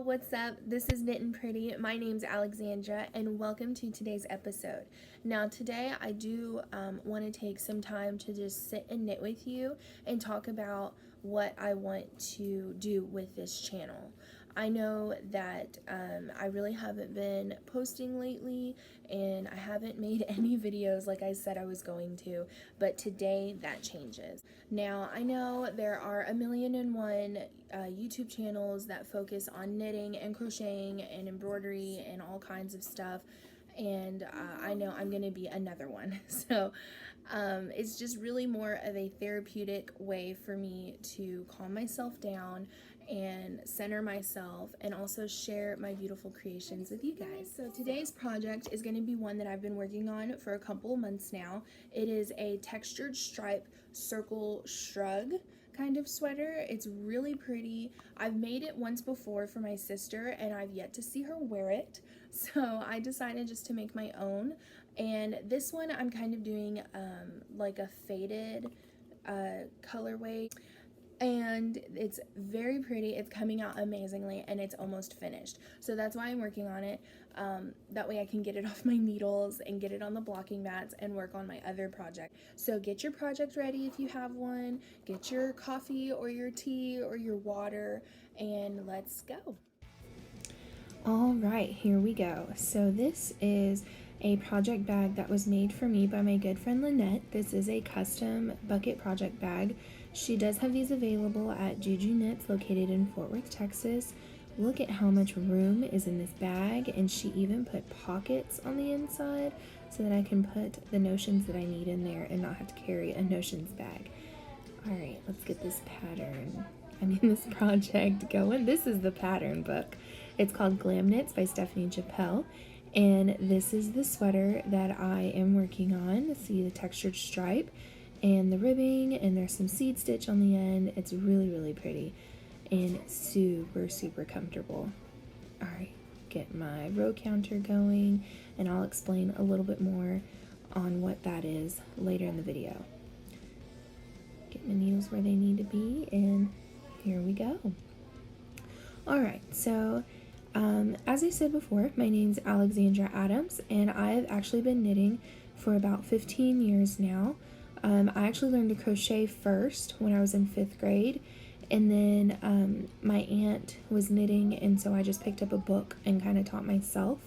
what's up? This is Knit and Pretty. My name's Alexandra, and welcome to today's episode. Now, today I do want to take some time to just sit and knit with you and talk about what I want to do with this channel. I know that I really haven't been posting lately, and I haven't made any videos like I said I was going to, but today that changes. Now, I know there are 1,000,001 YouTube channels that focus on knitting and crocheting and embroidery and all kinds of stuff, and I know I'm gonna be another one. So it's just really more of a therapeutic way for me to calm myself down and center myself and also share my beautiful creations with you guys. So today's project is going to be one that I've been working on for a couple of months now. It is a textured stripe circle shrug kind of sweater. It's really pretty. I've made it once before for my sister and I've yet to see her wear it, so I decided just to make my own. And this one I'm kind of doing like a faded colorway, and it's very pretty. It's coming out amazingly and it's almost finished, so that's why I'm working on it. That way I can get it off my needles and get it on the blocking mats and work on my other project. So get your project ready if you have one, get your coffee or your tea or your water, and let's go. All right, here we go. So this is a project bag that was made for me by my good friend Lynette. This is a custom bucket project bag. She does have these available at Juju Knits, located in Fort Worth, Texas. Look at how much room is in this bag, and she even put pockets on the inside so that I can put the notions that I need in there and not have to carry a notions bag. All right, let's get this pattern, this project going. This is the pattern book. It's called Glam Knits by Stephanie Chappelle, and this is the sweater that I am working on. See the textured stripe and the ribbing, and there's some seed stitch on the end. It's really, really pretty and super, super comfortable. All right, get my row counter going, and I'll explain a little bit more on what that is later in the video. Get my needles where they need to be, and here we go. All right, so as I said before, my name's Alexandra Adams, and I've actually been knitting for about 15 years now. I actually learned to crochet first when I was in 5th grade, and then my aunt was knitting, and so I just picked up a book and kind of taught myself.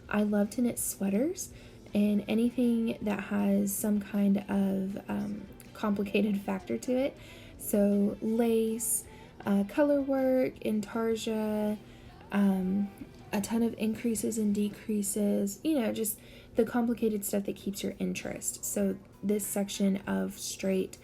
I love to knit sweaters and anything that has some kind of complicated factor to it. So lace, color work, intarsia, a ton of increases and decreases, just the complicated stuff that keeps your interest. So this section of straight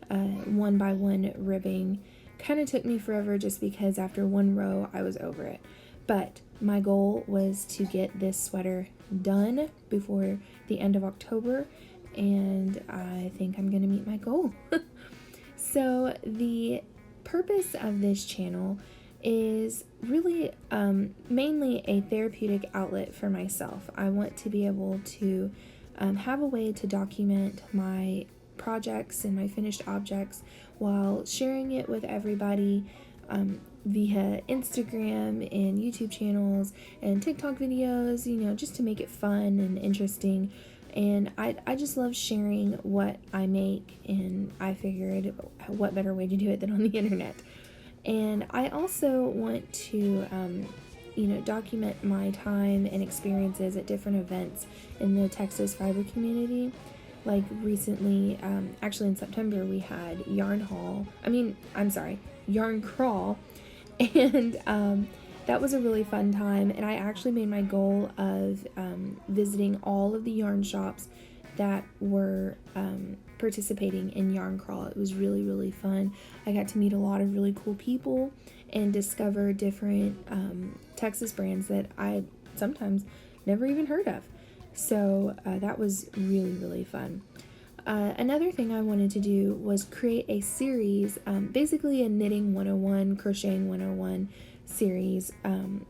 1x1 ribbing kind of took me forever, just because after one row I was over it. But my goal was to get this sweater done before the end of October, and I think I'm gonna meet my goal. So the purpose of this channel is really mainly a therapeutic outlet for myself. I want to be able to have a way to document my projects and my finished objects while sharing it with everybody via Instagram and YouTube channels and TikTok videos, just to make it fun and interesting. And I just love sharing what I make, and I figured what better way to do it than on the internet. And I also want to, document my time and experiences at different events in the Texas fiber community. Like recently, actually in September, we had Yarn Crawl, and that was a really fun time. And I actually made my goal of visiting all of the yarn shops that were participating in Yarn Crawl. It was really, really fun. I got to meet a lot of really cool people and discover different Texas brands that I sometimes never even heard of. So that was really, really fun. Another thing I wanted to do was create a series, basically a knitting 101, crocheting 101 series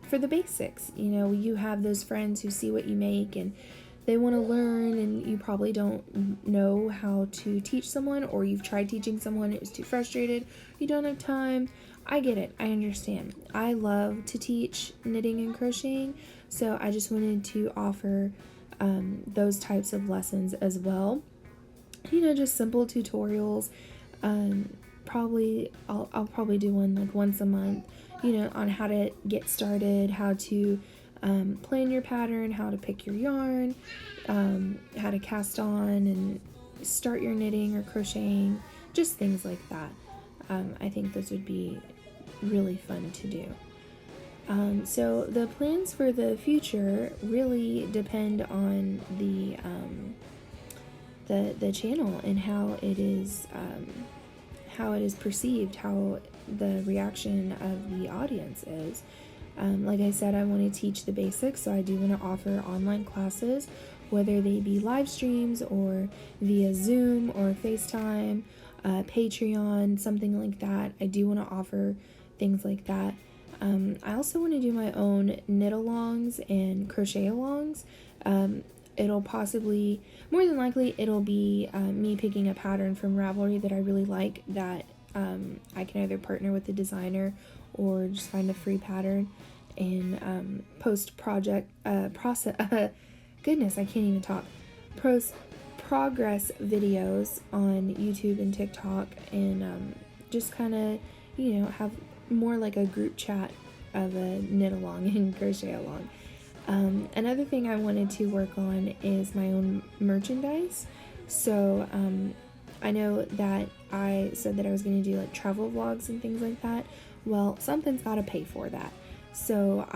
for the basics. You have those friends who see what you make and they want to learn, and you probably don't know how to teach someone, or you've tried teaching someone, it was too frustrated, you don't have time. I get it. I understand. I love to teach knitting and crocheting, so I just wanted to offer those types of lessons as well. Just simple tutorials. Probably I'll probably do one like once a month, on how to get started, how to plan your pattern, how to pick your yarn, how to cast on and start your knitting or crocheting, just things like that. I think those would be really fun to do. So the plans for the future really depend on the channel and how it is perceived, how the reaction of the audience is. Like I said, I want to teach the basics, so I do want to offer online classes, whether they be live streams or via Zoom or FaceTime, Patreon, something like that. I do want to offer things like that. I also want to do my own knit alongs and crochet alongs. It'll possibly, more than likely, it'll be me picking a pattern from Ravelry that I really like, that I can either partner with the designer or just find a free pattern and post project process. Goodness, I can't even talk. Progress videos on YouTube and TikTok, and just kind of, have more like a group chat of a knit along and crochet along. Another thing I wanted to work on is my own merchandise. So I know that I said that I was going to do like travel vlogs and things like that. Well, something's got to pay for that. So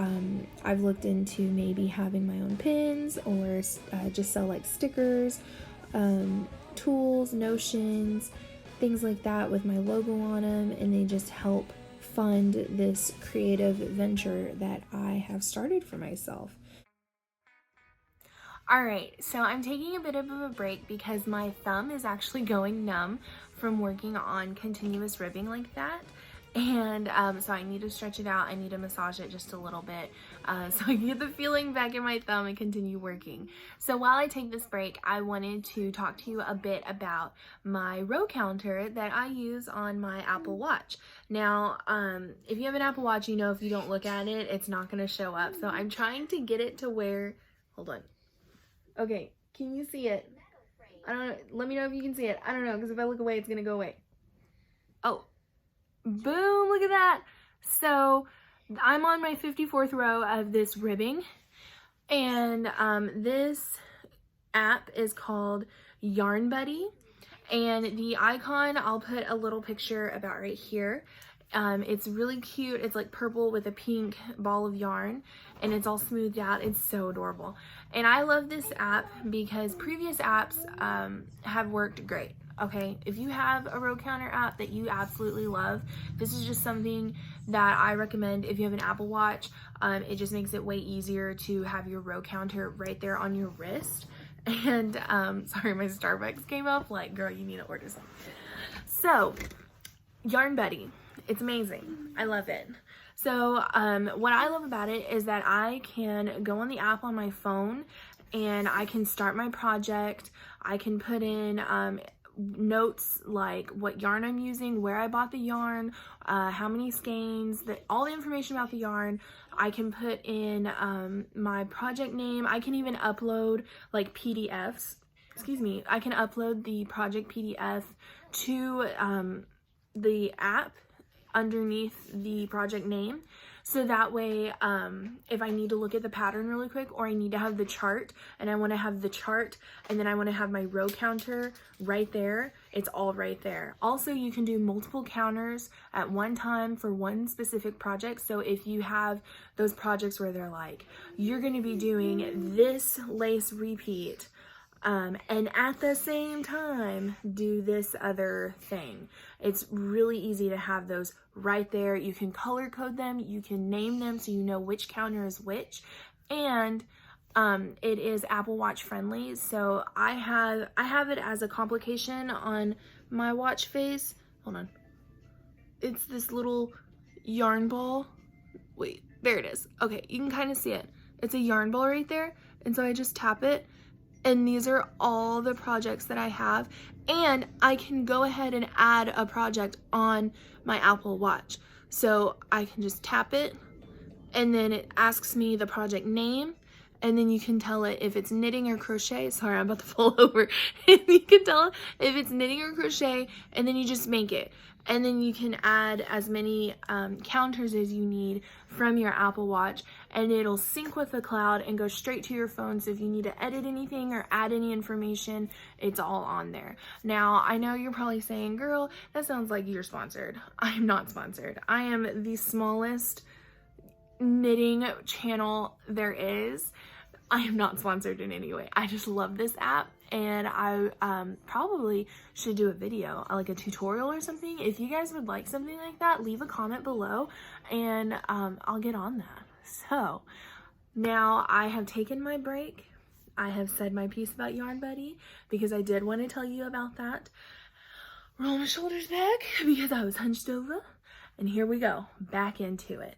I've looked into maybe having my own pins, or just sell like stickers, tools, notions, things like that with my logo on them, and they just help fund this creative venture that I have started for myself. Alright, so I'm taking a bit of a break because my thumb is actually going numb from working on continuous ribbing like that. And so I need to stretch it out. I need to massage it just a little bit so I can get the feeling back in my thumb and continue working. So while I take this break, I wanted to talk to you a bit about my row counter that I use on my Apple Watch. Now, if you have an Apple Watch, if you don't look at it, it's not going to show up. So I'm trying to get it to where, hold on. Okay, can you see it? I don't know. Let me know if you can see it. I don't know, because if I look away, it's going to go away. Oh. Boom, look at that. So I'm on my 54th row of this ribbing, and this app is called Yarn Buddy, and the icon I'll put a little picture about right here. It's really cute. It's like purple with a pink ball of yarn, and it's all smoothed out. It's so adorable, and I love this app because previous apps have worked great. Okay, if you have a row counter app that you absolutely love, this is just something that I recommend. If you have an Apple Watch, it just makes it way easier to have your row counter right there on your wrist. And sorry, my Starbucks came up. Like, girl, you need to order some. So, Yarn Buddy, it's amazing. I love it. So, what I love about it is that I can go on the app on my phone and I can start my project. I can put in notes like what yarn I'm using, where I bought the yarn, how many skeins, all the information about the yarn. I can put in my project name. I can even upload like PDFs. I can upload the project PDF to the app underneath the project name. So that way, if I need to look at the pattern really quick, or I need to have the chart, and I want to have the chart, and then I want to have my row counter right there, it's all right there. Also, you can do multiple counters at one time for one specific project. So if you have those projects where they're like, you're going to be doing this lace repeat, and at the same time do this other thing. It's really easy to have those right there. You can color code them, you can name them so you know which counter is which, and it is Apple Watch friendly. So I have it as a complication on my watch face. Hold on. It's this little yarn ball. Wait, there it is. Okay, you can kind of see it. It's a yarn ball right there, and so I just tap it. And these are all the projects that I have, and I can go ahead and add a project on my Apple Watch. So I can just tap it, and then it asks me the project name, and then you can tell it if it's knitting or crochet. Sorry, I'm about to fall over. You can tell if it's knitting or crochet, and then you just make it. And then you can add as many counters as you need from your Apple Watch, and it'll sync with the cloud and go straight to your phone. So if you need to edit anything or add any information, it's all on there. Now, I know you're probably saying, girl, that sounds like you're sponsored. I am not sponsored. I am the smallest knitting channel there is. I am not sponsored in any way. I just love this app, and I probably should do a video, like a tutorial or something. If you guys would like something like that, leave a comment below, and I'll get on that. So now I have taken my break. I have said my piece about Yarn Buddy because I did want to tell you about that. Roll my shoulders back because I was hunched over, and here we go, back into it.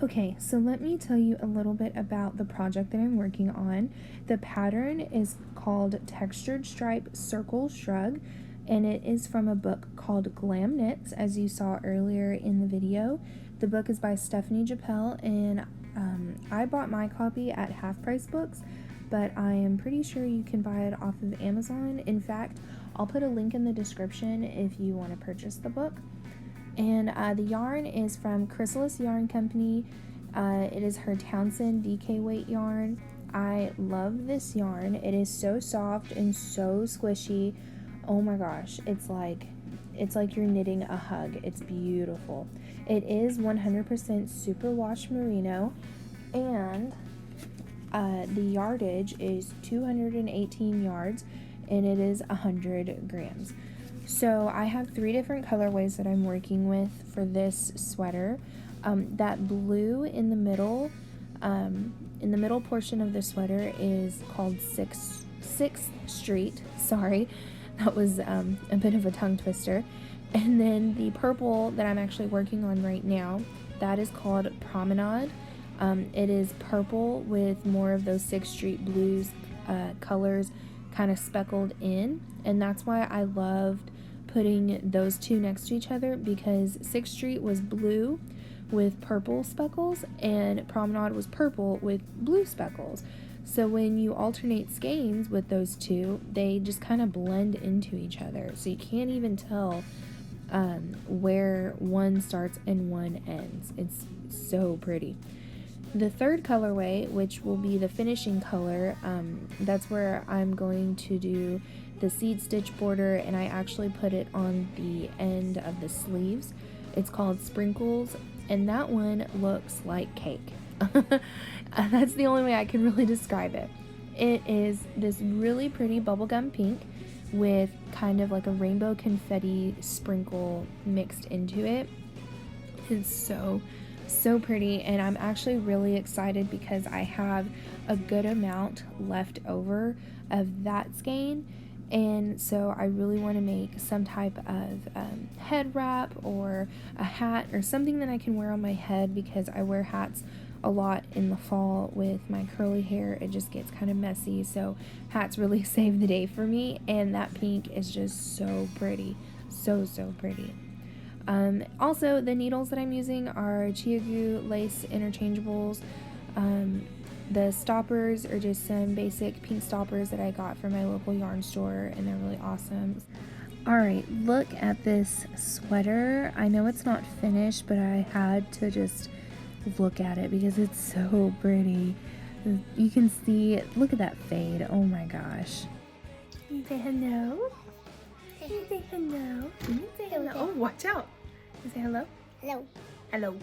Okay, so let me tell you a little bit about the project that I'm working on. The pattern is called Textured Stripe Circle Shrug, and it is from a book called Glam Knits, as you saw earlier in the video. The book is by Stephanie Japel, and I bought my copy at Half Price Books, but I am pretty sure you can buy it off of Amazon. In fact, I'll put a link in the description if you want to purchase the book. And the yarn is from Chrysalis Yarn Company. It is her Townsend DK weight yarn. I love this yarn. It is so soft and so squishy. Oh my gosh, it's like you're knitting a hug. It's beautiful. It is 100% superwash merino, and the yardage is 218 yards, and it is 100 grams. So I have 3 different colorways that I'm working with for this sweater. That blue in the middle portion of the sweater is called Sixth Street. Sorry, that was a bit of a tongue twister. And then the purple that I'm actually working on right now, that is called Promenade. It is purple with more of those 6th Street blues colors kind of speckled in, and that's why I loved putting those two next to each other, because 6th Street was blue with purple speckles and Promenade was purple with blue speckles. So when you alternate skeins with those two, they just kind of blend into each other, so you can't even tell where one starts and one ends. It's so pretty. The third colorway, which will be the finishing color, that's where I'm going to do the seed stitch border, and I actually put it on the end of the sleeves. It's called Sprinkles, and that one looks like cake. That's the only way I can really describe it. It is this really pretty bubblegum pink with kind of like a rainbow confetti sprinkle mixed into it. It's so pretty, and I'm actually really excited because I have a good amount left over of that skein, and so I really want to make some type of head wrap or a hat or something that I can wear on my head, because I wear hats a lot in the fall with my curly hair. It just gets kind of messy, so hats really save the day for me, and that pink is just so pretty, so pretty. Also, the needles that I'm using are Chiagu lace interchangeables. The stoppers are just some basic pink stoppers that I got from my local yarn store, and they're really awesome. Alright, look at this sweater. I know it's not finished, but I had to just look at it because it's so pretty. You can see, look at that fade. Oh my gosh. Can you say hello? Can you say hello? Can you say hello? Oh, watch out. Can you say hello? Hello. Hello.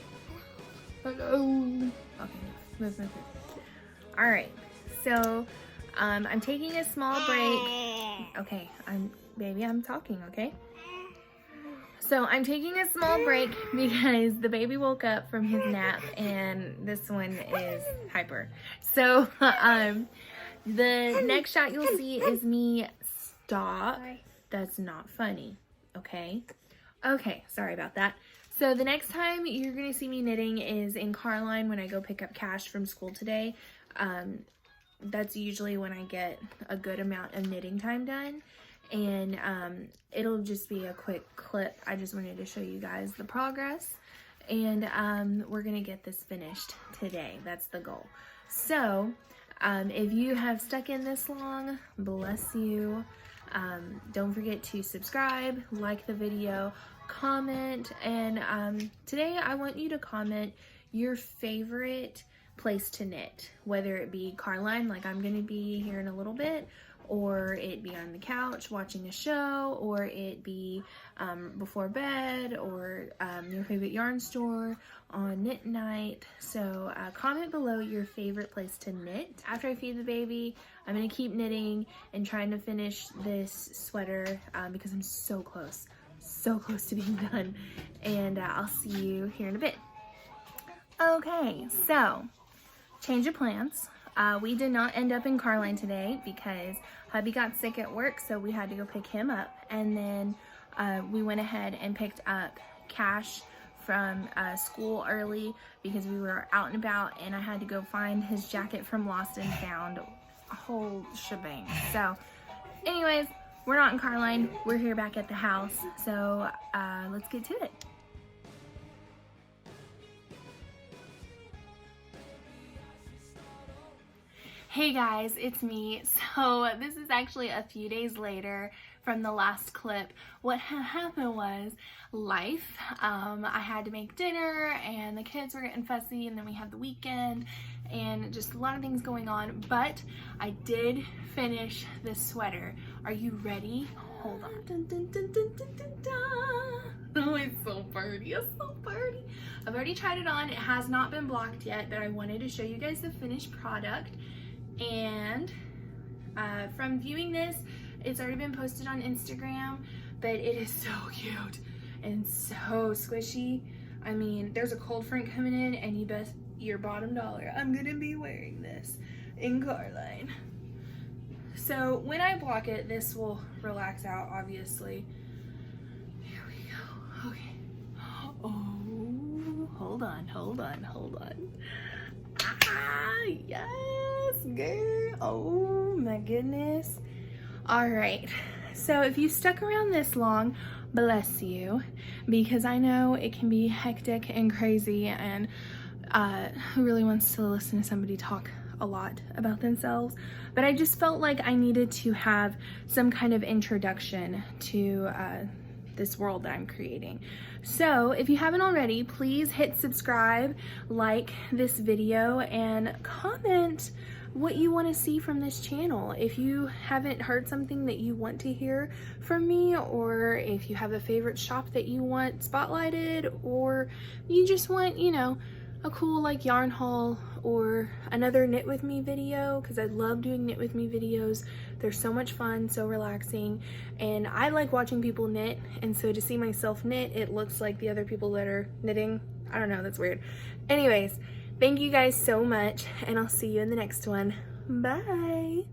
Hello. Okay, move. Alright, so I'm taking a small break. Okay, I'm talking, okay? So I'm taking a small break because the baby woke up from his nap and this one is hyper. So the next shot you'll see is me stop. That's not funny, okay? Okay, sorry about that. So the next time you're going to see me knitting is in Carline when I go pick up Cash from school today. That's usually when I get a good amount of knitting time done, and it'll just be a quick clip. I just wanted to show you guys the progress, and we're gonna get this finished today. That's the goal. So if you have stuck in this long, bless you. Don't forget to subscribe, like the video, comment, and today I want you to comment your favorite place to knit, whether it be Carline, like I'm gonna be here in a little bit, or it be on the couch watching a show, or it be before bed, or your favorite yarn store on knit night. So comment below your favorite place to knit. After I feed the baby, I'm gonna keep knitting and trying to finish this sweater because I'm so close to being done, and I'll see you here in a bit. Okay, so change of plans. We did not end up in Carline today because hubby got sick at work, so we had to go pick him up. And then we went ahead and picked up Cash from school early because we were out and about, and I had to go find his jacket from Lost and Found, a whole shebang. So anyways, we're not in Carline, we're here back at the house. So let's get to it. Hey guys, it's me. So this is actually a few days later from the last clip. What happened was life. I had to make dinner and the kids were getting fussy, and then we had the weekend and just a lot of things going on, but I did finish this sweater. Are you ready? Hold on. Dun, dun, dun, dun, dun, dun, dun. Oh, it's so pretty. It's so pretty. I've already tried it on. It has not been blocked yet, but I wanted to show you guys the finished product. And from viewing this, it's already been posted on Instagram, but it is so cute and so squishy. I mean, there's a cold front coming in, and you bet your bottom dollar I'm gonna be wearing this in Carline. So when I block it, this will relax out, obviously. Here we go. Okay. Oh, hold on. Ah, yes, girl. Oh my goodness. All right, so if you stuck around this long, bless you, because I know it can be hectic and crazy, and who really wants to listen to somebody talk a lot about themselves? But I just felt like I needed to have some kind of introduction to this world that I'm creating. So if you haven't already, please hit subscribe, like this video, and comment what you want to see from this channel. If you haven't heard something that you want to hear from me, or if you have a favorite shop that you want spotlighted, or you just want, you know, a cool like yarn haul or another knit with me video, because I love doing knit with me videos. They're so much fun, so relaxing, and I like watching people knit, and so to see myself knit, it looks like the other people that are knitting. I don't know, that's weird. Anyways, thank you guys so much, and I'll see you in the next one. Bye.